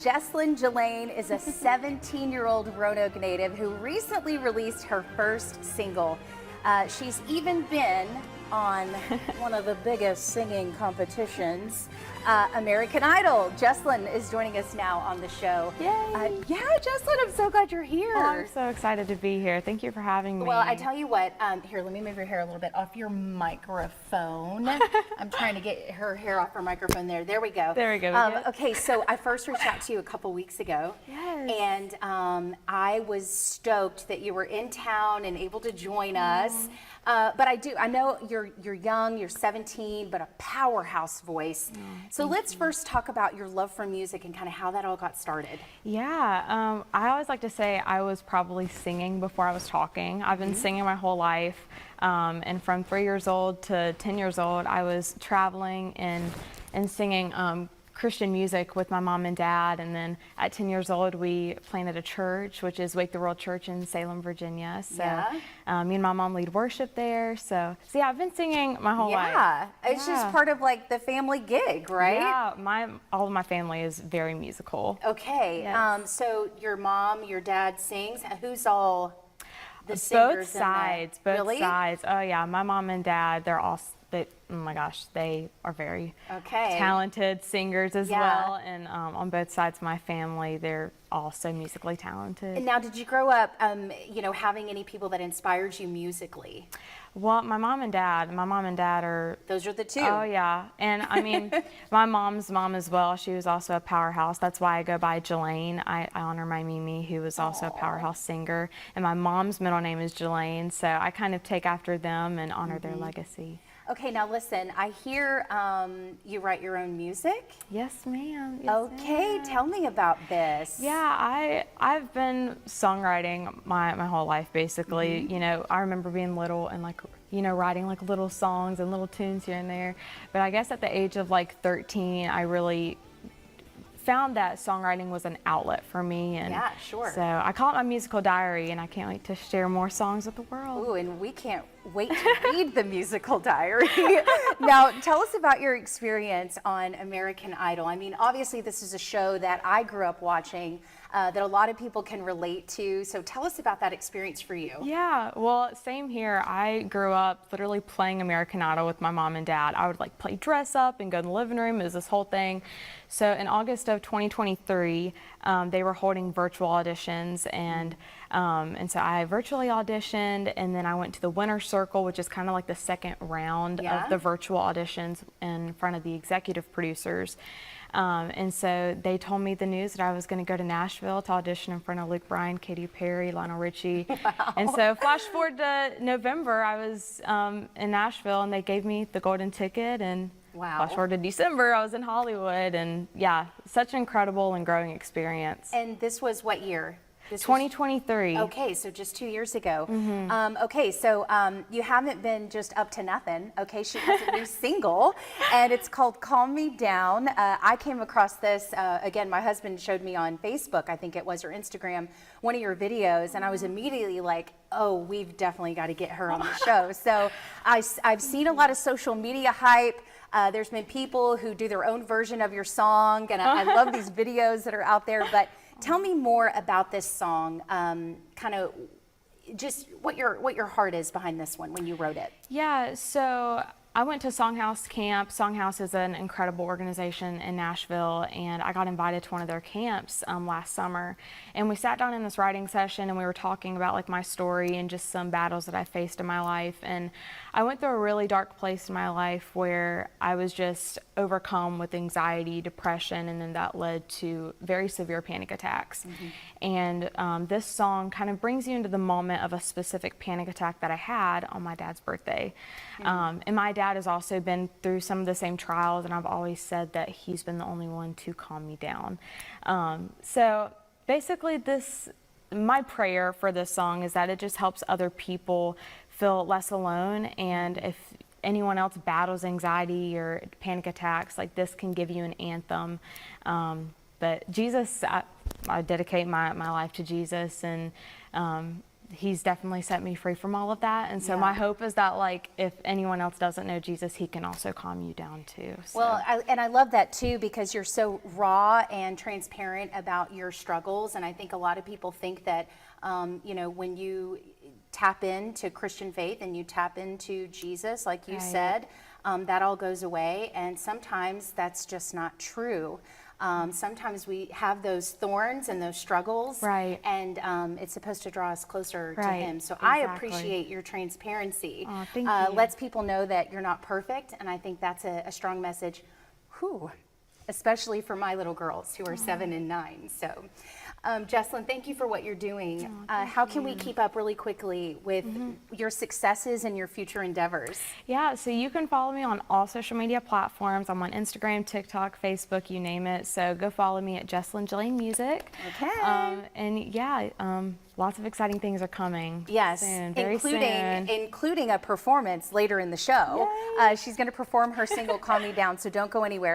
Jesslyn Jelaine is a 17-year-old Roanoke native who recently released her first single. She's even been on one of the biggest singing competitions, American Idol. Jesslyn is joining us now on the show. Yay! Yeah, Jesslyn, I'm so glad you're here. Oh, I'm so excited to be here. Thank you for having me. Well, I tell you what, here, let me move your hair a little bit off your microphone. I'm trying to get her hair off her microphone there. There we go. There we go. Okay, so I first reached out to you a couple weeks ago. Yes. And I was stoked that you were in town and able to join us. But I know you're young, you're 17, but a powerhouse voice. So let's first talk about your love for music and kind of how that all got started. Yeah, I always like to say I was probably singing before I was talking. I've been singing my whole life, and from 3 years old to 10 years old, I was traveling and singing Christian music with my mom and dad, and then at 10 years old we planted a church, which is Wake the World Church in Salem, Virginia. So me and my mom lead worship there. So yeah, I've been singing my whole life. Yeah, it's just part of like the family gig, right? Yeah, all of my family is very musical. Okay, Yes. so your mom, your dad sings. Who's all the singers? Both sides, both Really? sides. Oh yeah, my mom and dad, oh my gosh, they are very talented singers as well. And on both sides of my family, they're also musically talented. And now, did you grow up, having any people that inspired you musically? Well, my mom and dad are... Those are the two. Oh, yeah. And I mean, my mom's mom as well, she was also a powerhouse. That's why I go by Jelaine. I honor my Mimi, who was also a powerhouse singer. And my mom's middle name is Jelaine, so I kind of take after them and honor their legacy. Okay, now listen, I hear you write your own music? Yes, ma'am. Yes, okay, tell me about this. Yeah, I've been songwriting my whole life, basically. You know, I remember being little and writing like little songs and little tunes here and there. But I guess at the age of like 13, I really found that songwriting was an outlet for me. And yeah, sure. So I call it my musical diary, and I can't wait to share more songs with the world. Ooh, and we can't wait to read the musical diary. Now, tell us about your experience on American Idol. I mean, obviously this is a show that I grew up watching, that a lot of people can relate to. So tell us about that experience for you. Yeah, well, same here. I grew up literally playing American Idol with my mom and dad. I would like play dress up and go in the living room. It was this whole thing. So in August of 2023, they were holding virtual auditions, and so I virtually auditioned, and then I went to the winner's circle, which is kind of like the second round of the virtual auditions in front of the executive producers. And so they told me the news that I was going to go to Nashville to audition in front of Luke Bryan, Katy Perry, Lionel Richie. Wow. And so flash forward to November, I was in Nashville, and they gave me the golden ticket, and flash forward to December, I was in Hollywood, and yeah, such an incredible and growing experience. And this was what year? 2023. Okay, so just 2 years ago. Okay, so you haven't been just up to nothing. Okay, she has a new single, and it's called Calm Me Down. I came across this, again, my husband showed me on Facebook, I think it was, or Instagram, one of your videos, and I was immediately like, oh, we've definitely got to get her on the show. So I've seen a lot of social media hype. There's been people who do their own version of your song, and I love these videos that are out there, but tell me more about this song, kind of just what your heart is behind this one when you wrote it. Yeah, so I went to Songhouse Camp. Songhouse is an incredible organization in Nashville, and I got invited to one of their camps last summer. And we sat down in this writing session, and we were talking about like my story and just some battles that I faced in my life. And I went through a really dark place in my life where I was just overcome with anxiety, depression, and then that led to very severe panic attacks. And this song kind of brings you into the moment of a specific panic attack that I had on my dad's birthday. And my dad has also been through some of the same trials, and I've always said that he's been the only one to calm me down. So basically my prayer for this song is that it just helps other people feel less alone, and if anyone else battles anxiety or panic attacks, like this can give you an anthem. But Jesus, I dedicate my life to Jesus, and he's definitely set me free from all of that. And so my hope is that, like, if anyone else doesn't know Jesus, he can also calm you down too. So. Well, I love that too, because you're so raw and transparent about your struggles. And I think a lot of people think that, you know, when you tap into Christian faith and you tap into Jesus, like you said, that all goes away. And sometimes that's just not true. Sometimes we have those thorns and those struggles, and it's supposed to draw us closer to Him. So I appreciate your transparency. Oh, thank you. Lets people know that you're not perfect, and I think that's a strong message, especially for my little girls who are 7 and 9. So, Jessalyn, thank you for what you're doing. How can we keep up really quickly with your successes and your future endeavors? Yeah, so you can follow me on all social media platforms. I'm on Instagram, TikTok, Facebook, you name it. So go follow me at Jessalyn Jillian Music. Okay. And yeah, lots of exciting things are coming. Yes, soon, very soon. including a performance later in the show. She's going to perform her single "Calm Me Down," so don't go anywhere.